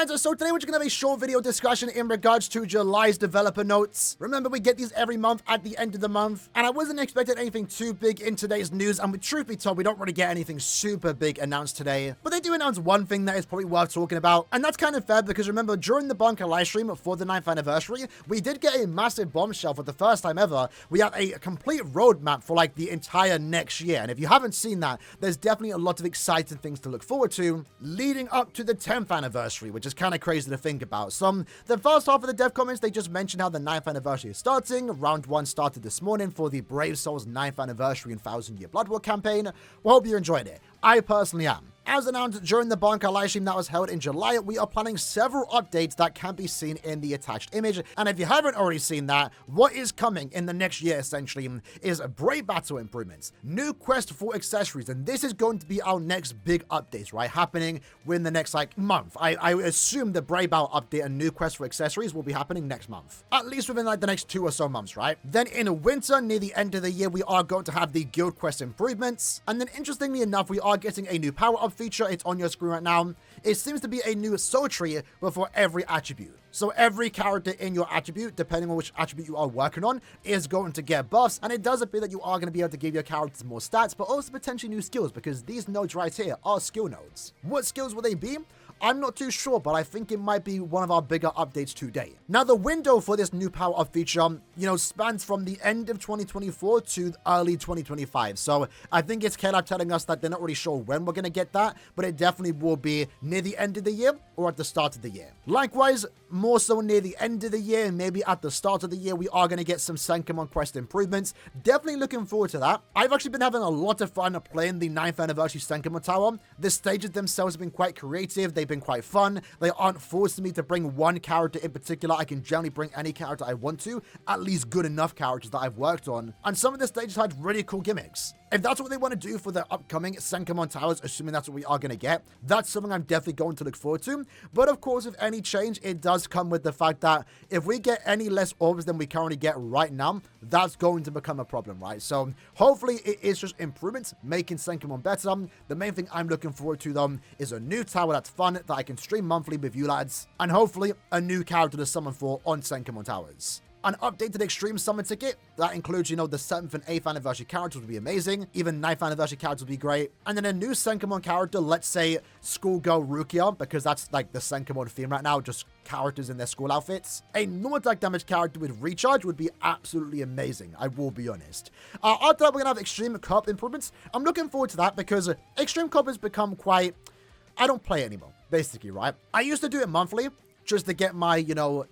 Alright, so today we're just going to have a short video discussion in regards to July's developer notes. Remember, we get these every month at the end of the month, and I wasn't expecting anything too big in today's news, and with truth be told, we don't really get anything super big announced today. But they do announce one thing that is probably worth talking about, and that's kind of fair because remember, during the Bunker livestream for the 9th anniversary, we did get a massive bombshell for the first time ever. We have a complete roadmap for like the entire next year, and if you haven't seen that, there's definitely a lot of exciting things to look forward to leading up to the 10th anniversary, which is kind of crazy to think about. So, the first half of the dev comments, they just mentioned how the 9th anniversary is starting. Round 1 started this morning for the Brave Souls 9th anniversary and 1000 Year Blood War campaign. We hope you enjoyed it. I personally am. As announced during the Bunker livestream that was held in July, we are planning several updates that can be seen in the attached image. And if you haven't already seen that, what is coming in the next year essentially is Brave Battle improvements, new quest for accessories, and this is going to be our next big updates, right? Happening within the next like month. I assume the Brave Battle update and new quest for accessories will be happening next month, at least within like the next 2 or so months, right? Then in winter, near the end of the year, we are going to have the guild quest improvements, and then interestingly enough, we are getting a new power-up feature. It's on your screen right now. It seems to be a new soul tree, but for every attribute. So every character in your attribute, depending on which attribute you are working on, is going to get buffs, and it does appear that you are going to be able to give your characters more stats, but also potentially new skills, because these nodes right here are skill nodes. What skills will they be? I'm not too sure, but I think it might be one of our bigger updates today. Now, the window for this new power-up feature, spans from the end of 2024 to early 2025. So I think it's KLAB telling us that they're not really sure when we're going to get that, but it definitely will be near the end of the year or at the start of the year. Likewise, more so near the end of the year and maybe at the start of the year, we are going to get some Senkamon quest improvements. Definitely looking forward to that. I've actually been having a lot of fun playing the 9th anniversary Senkamon Tower. The stages themselves have been quite creative. They've been quite fun. They aren't forcing me to bring one character in particular. I can generally bring any character I want to, at least good enough characters that I've worked on. And some of the stages had really cool gimmicks. If that's what they want to do for the upcoming Senkamon Towers, assuming that's what we are going to get, that's something I'm definitely going to look forward to. But of course, if any change, it does come with the fact that if we get any less orbs than we currently get right now, that's going to become a problem, right? So hopefully it is just improvements, making Senkamon better. The main thing I'm looking forward to, though, is a new tower that's fun, that I can stream monthly with you lads, and hopefully a new character to summon for on Senkamon Towers. An updated Extreme Summon ticket that includes, the 7th and 8th anniversary characters would be amazing. Even 9th anniversary characters would be great. And then a new Senkamon character, let's say Schoolgirl Rukia, because that's like the Senkamon theme right now, just characters in their school outfits. A normal attack damage character with recharge would be absolutely amazing, I will be honest. After that, we're going to have Extreme Cup improvements. I'm looking forward to that because Extreme Cup has become quite... I don't play anymore, basically, right? I used to do it monthly, just to get my,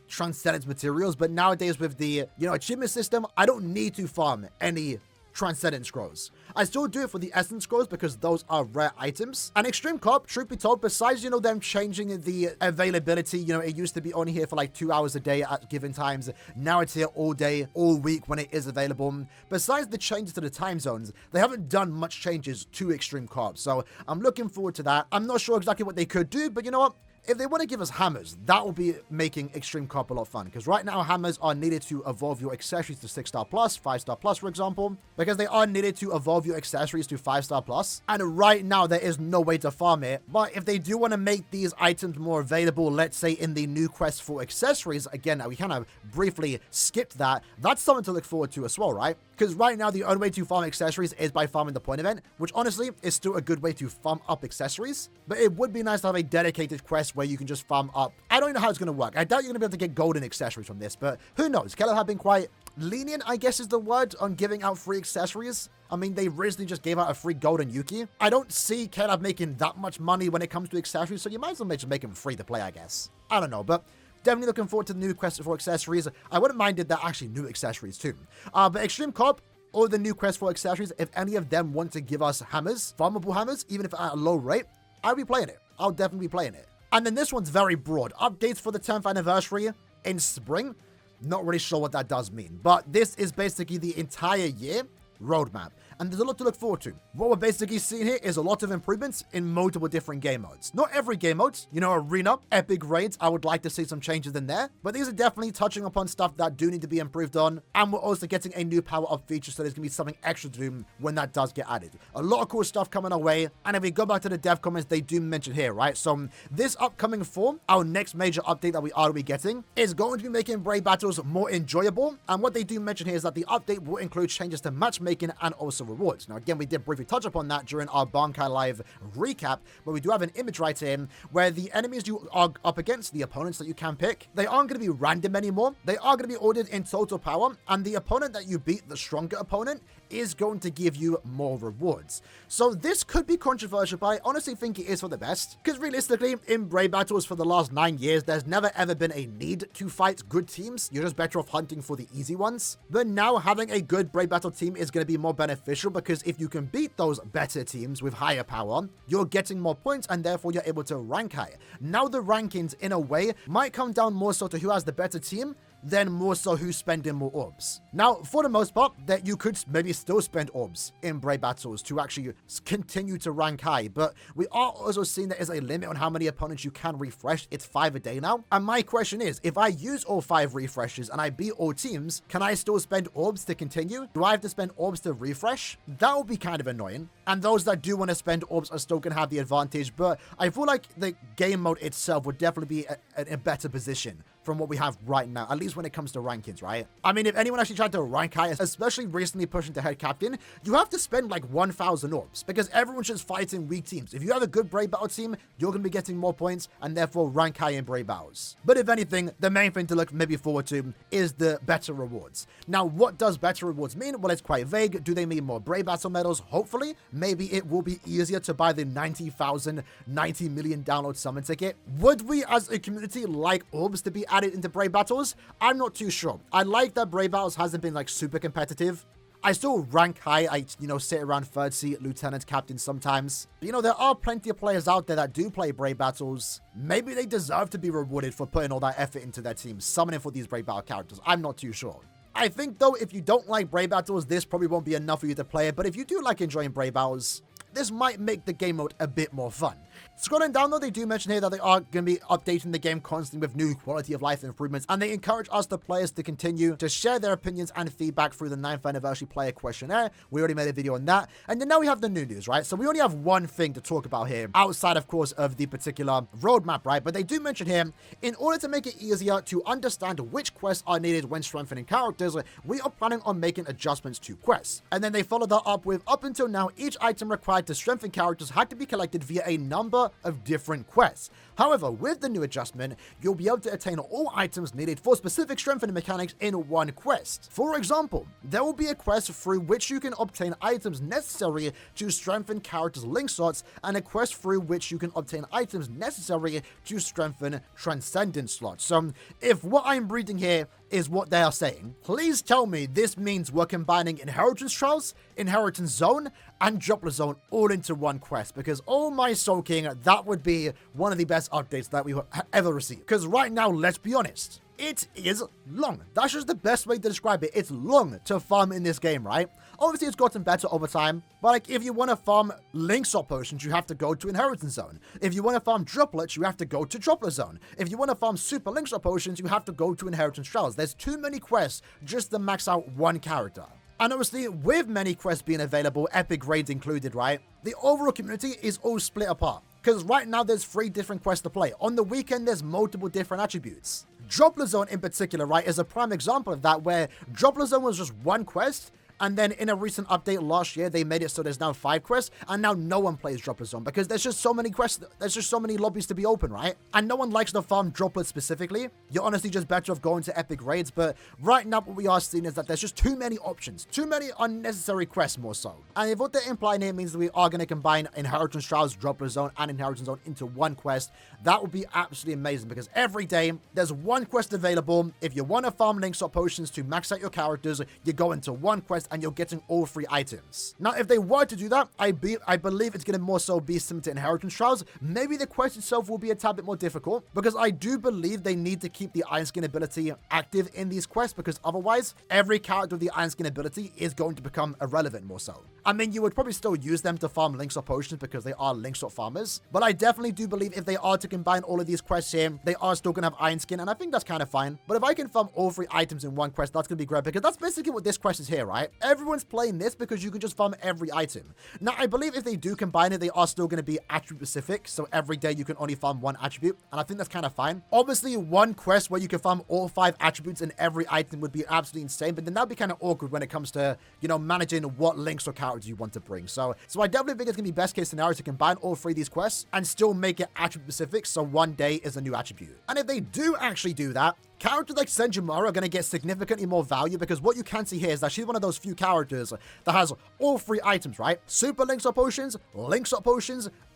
Transcendence materials. But nowadays with the, achievement system, I don't need to farm any Transcendence scrolls. I still do it for the Essence scrolls because those are rare items. And Extreme Cop, truth be told, besides, them changing the availability, it used to be only here for like 2 hours a day at given times. Now it's here all day, all week when it is available. Besides the changes to the time zones, they haven't done much changes to Extreme Cop. So I'm looking forward to that. I'm not sure exactly what they could do, but you know what? If they want to give us hammers, that will be making Extreme Cop a lot of fun. Because right now, hammers are needed to evolve your accessories to 6-star plus, 5-star plus, for example. Because they are needed to evolve your accessories to 5-star plus. And right now, there is no way to farm it. But if they do want to make these items more available, let's say in the new quest for accessories, again, we kind of briefly skipped that. That's something to look forward to as well, right? Because right now, the only way to farm accessories is by farming the point event, which honestly is still a good way to farm up accessories. But it would be nice to have a dedicated quest where you can just farm up. I don't know how it's going to work. I doubt you're going to be able to get golden accessories from this, but who knows? KLAB have been quite lenient, I guess is the word, on giving out free accessories. I mean, they recently just gave out a free golden Yuki. I don't see KLAB making that much money when it comes to accessories, so you might as well just make them free to play, I guess. I don't know, but... definitely looking forward to the new quest for accessories. I wouldn't mind if they're actually new accessories too. But Extreme Cop, or the new quest for accessories, if any of them want to give us hammers, farmable hammers, even if at a low rate, I'll be playing it. I'll definitely be playing it. And then this one's very broad. Updates for the 10th anniversary in spring. Not really sure what that does mean. But this is basically the entire year roadmap. and there's a lot to look forward to. What we're basically seeing here is a lot of improvements in multiple different game modes. Not every game mode, you know, Arena, Epic Raids, I would like to see some changes in there, but these are definitely touching upon stuff that do need to be improved on, and we're also getting a new power-up feature, so there's going to be something extra to do when that does get added. A lot of cool stuff coming our way, and if we go back to the dev comments, they do mention here, right? So this upcoming fall, our next major update that we are to be getting is going to be making raid battles more enjoyable, and what they do mention here is that the update will include changes to matchmaking and also rewards. Now again, we did briefly touch upon that during our KLAB recap, where we do have an image right here where the enemies you are up against, the opponents that you can pick, they aren't going to be random anymore. They are going to be ordered in total power, and the opponent that you beat, the stronger opponent, is going to give you more rewards. So this could be controversial, but I honestly think it is for the best, because realistically, in raid battles for the last 9 years, there's never ever been a need to fight good teams. You're just better off hunting for the easy ones. But now having a good raid battle team is going to be more beneficial, because if you can beat those better teams with higher power, you're getting more points, and therefore you're able to rank higher. Now the rankings, in a way, might come down more so to who has the better team, then more so who's spending more orbs. Now, for the most part, that you could maybe still spend orbs in raid battles to actually continue to rank high, but we are also seeing there is a limit on how many opponents you can refresh. It's 5 a day now, and my question is, if I use all 5 refreshes and I beat all teams, can I still spend orbs to continue? Do I have to spend orbs to refresh? That would be kind of annoying, and those that do want to spend orbs are still going to have the advantage, but I feel like the game mode itself would definitely be in a better position from what we have right now, at least when it comes to rankings, right? I mean, if anyone actually tried to rank high, especially recently pushing to head captain, you have to spend like 1,000 orbs, because everyone's just fighting weak teams. If you have a good Brave Battle team, you're going to be getting more points, and therefore rank high in Brave Battles. But if anything, the main thing to look maybe forward to is the better rewards. Now, what does better rewards mean? Well, it's quite vague. Do they mean more Brave Battle medals? Hopefully. Maybe it will be easier to buy the 90,000, 90 million download summon ticket. Would we as a community like orbs to be added into Brave Battles? I'm not too sure. I like that Brave Battles hasn't been like super competitive. I still rank high. I, sit around 3rd seat, lieutenant, captain sometimes. But, there are plenty of players out there that do play Brave Battles. Maybe they deserve to be rewarded for putting all that effort into their team, summoning for these Brave Battle characters. I'm not too sure. I think, though, if you don't like Brave Battles, this probably won't be enough for you to play it. But if you do like enjoying Brave Battles, this might make the game mode a bit more fun. Scrolling down, though, they do mention here that they are going to be updating the game constantly with new quality of life improvements, and they encourage us, the players, to continue to share their opinions and feedback through the 9th anniversary player questionnaire. We already made a video on that. And then now we have the new news, right? So we only have one thing to talk about here, outside, of course, of the particular roadmap, right? But they do mention here, in order to make it easier to understand which quests are needed when strengthening characters, we are planning on making adjustments to quests. And then they follow that up with, up until now, each item required to strengthen characters had to be collected via a number of different quests. However, with the new adjustment, you'll be able to attain all items needed for specific strengthening mechanics in one quest. For example, there will be a quest through which you can obtain items necessary to strengthen characters' link slots, and a quest through which you can obtain items necessary to strengthen transcendence slots. So, if what I'm reading here is what they are saying, please tell me this means we're combining Inheritance Trials, Inheritance Zone, and Droplet Zone all into one quest, because oh my soul king, that would be one of the best updates that we will ever receive. Because right now, let's be honest, it is long. That's just the best way to describe it. It's long to farm in this game, right? Obviously, it's gotten better over time, but like if you want to farm link slot potions, you have to go to Inheritance Zone. If you want to farm droplets, you have to go to Droplet Zone. If you want to farm super link slot potions, you have to go to Inheritance Trials. There's too many quests just to max out one character. And obviously, with many quests being available, epic raids included, right? The overall community is all split apart. Because right now, there's 3 different quests to play. On the weekend, there's multiple different attributes. Droplet Zone in particular, right, is a prime example of that, where Droplet Zone was just one quest, and then in a recent update last year, they made it so there's now 5 quests, and now no one plays Droplet Zone because there's just so many quests, there's just so many lobbies to be open, right? And no one likes to farm droplets specifically. You're honestly just better off going to epic raids, but right now what we are seeing is that there's just too many options, too many unnecessary quests more so. And if what they're implying here means that we are going to combine Inheritance Trials, Droplet Zone, and Inheritance Zone into one quest, that would be absolutely amazing, because every day there's one quest available. If you want to farm link slot potions to max out your characters, you go into one quest and you're getting all 3 items. Now, if they were to do that, I believe it's going to more so be similar to Inheritance Trials. Maybe the quest itself will be a tad bit more difficult, because I do believe they need to keep the Iron Skin ability active in these quests, because otherwise, every character with the Iron Skin ability is going to become irrelevant more so. I mean, you would probably still use them to farm links or potions because they are link swap farmers. But I definitely do believe if they are to combine all of these quests here, they are still going to have Iron Skin, and I think that's kind of fine. But if I can farm all 3 items in one quest, that's going to be great because that's basically what this quest is here, right? Everyone's playing this because you can just farm every item. Now, I believe if they do combine it, they are still going to be attribute specific. So every day you can only farm 1 attribute, and I think that's kind of fine. Obviously, one quest where you can farm all 5 attributes in every item would be absolutely insane, but then that'd be kind of awkward when it comes to, you know, managing what links or characters you want to bring. So I definitely think it's going to be best case scenario to combine all 3 of these quests and still make it attribute specific, so one day is a new attribute. And if they do actually do that, characters like Senjumaru are going to get significantly more value because what you can see here is that she's one of those few characters that has all 3 items, right? Super links or potions,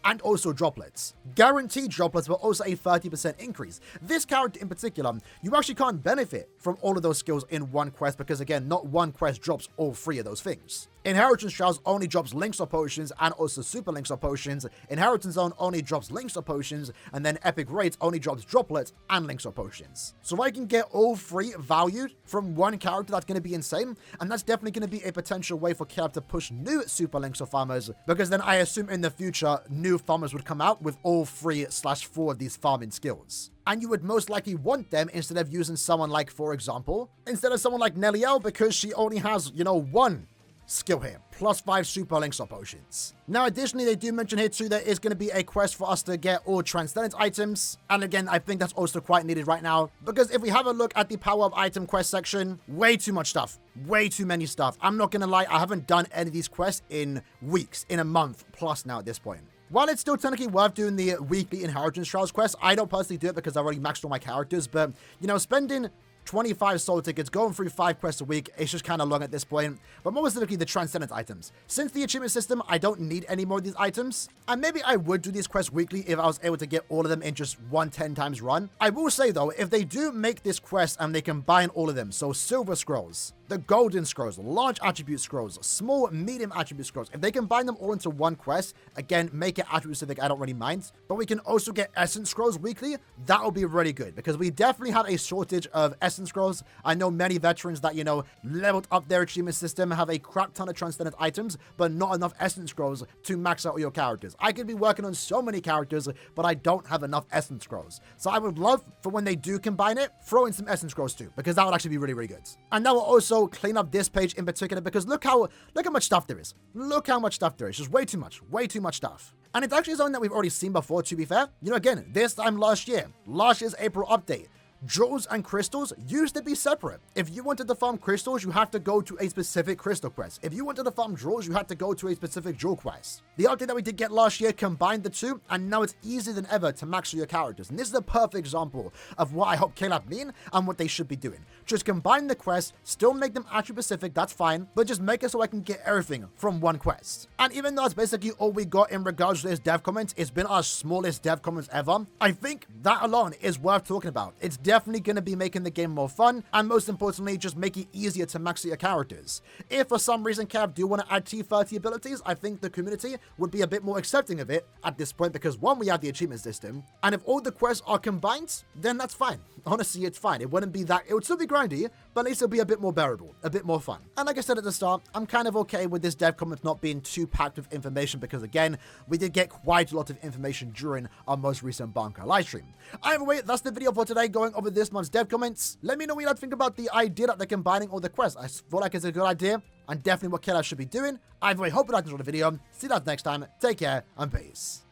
and also droplets. Guaranteed droplets, but also a 30% increase. This character in particular, you actually can't benefit from all of those skills in one quest because, again, not one quest drops all 3 of those things. Inheritance Trials only drops links or potions and also super links or potions. Inheritance Zone only drops links or potions, and then Epic Raids only drops droplets and links or potions. So I can get all 3 valued from one character, that's going to be insane, and that's definitely going to be a potential way for KLAB to push new super links or farmers, because then I assume in the future new farmers would come out with all 3/4 of these farming skills. And you would most likely want them instead of using someone like, for example, Neliel, because she only has, you know, 1 skill here, +5 super links or potions. Now, additionally, they do mention here too, there is going to be a quest for us to get all Transcendence items. And again, I think that's also quite needed right now, because if we have a look at the Power Up item quest section, way too much stuff, way too many stuff. I'm not going to lie, I haven't done any of these quests in weeks, in a month plus now at this point. While it's still technically worth doing the weekly Inheritance Trials quest, I don't personally do it because I've already maxed all my characters, but, you know, spending 25 soul tickets, going through 5 quests a week, it's just kind of long at this point. But more specifically, the Transcendence items. Since the achievement system, I don't need any more of these items. And maybe I would do these quests weekly if I was able to get all of them in just one 10 times run. I will say though, if they do make this quest and they combine all of them, so Silver Scrolls, the Golden Scrolls, Large Attribute Scrolls, Small, Medium Attribute Scrolls, if they combine them all into one quest, again, make it attribute specific, I don't really mind. But we can also get Essence Scrolls weekly. That'll be really good because we definitely have a shortage of Essence Scrolls. I know many veterans that, you know, leveled up their achievement system, have a crap ton of Transcendent items, but not enough Essence Scrolls to max out all your characters. I could be working on so many characters, but I don't have enough Essence Scrolls. So I would love for when they do combine it, throw in some Essence Scrolls too, because that would actually be really, really good. And that will also clean up this page in particular, because look how much stuff there is. Look how much stuff there is. Just way too much stuff. And it's actually something that we've already seen before, to be fair. You know, again, this time last year's April update, jewels and crystals used to be separate. If you wanted to farm crystals, you have to go to a specific crystal quest. If you wanted to farm jewels, you had to go to a specific jewel quest. The update that we did get last year combined the 2, and now it's easier than ever to max your characters. And this is a perfect example of what I hope KLAB mean and what they should be doing. Just combine the quests, still make them attribute specific, that's fine, but just make it so I can get everything from one quest. And even though that's basically all we got in regards to this dev comment, it's been our smallest dev comments ever, I think that alone is worth talking about. It's definitely going to be making the game more fun, and most importantly, just make it easier to max your characters. If for some reason KLAB do want to add T30 abilities, I think the community would be a bit more accepting of it at this point, because one, we have the achievement system, and if all the quests are combined, then that's fine. Honestly, it's fine. It wouldn't be that, it would still be grindy, but at least it'll be a bit more bearable, a bit more fun. And like I said at the start, I'm kind of okay with this dev comment not being too packed with information, because again, we did get quite a lot of information during our most recent Bankai livestream. Either way, that's the video for today, going over this month's dev comments. Let me know what you think about the idea that they're combining all the quests. I feel like it's a good idea, and definitely what KLAB should be doing. Either way, hope you liked this video. See you guys next time. Take care, and peace.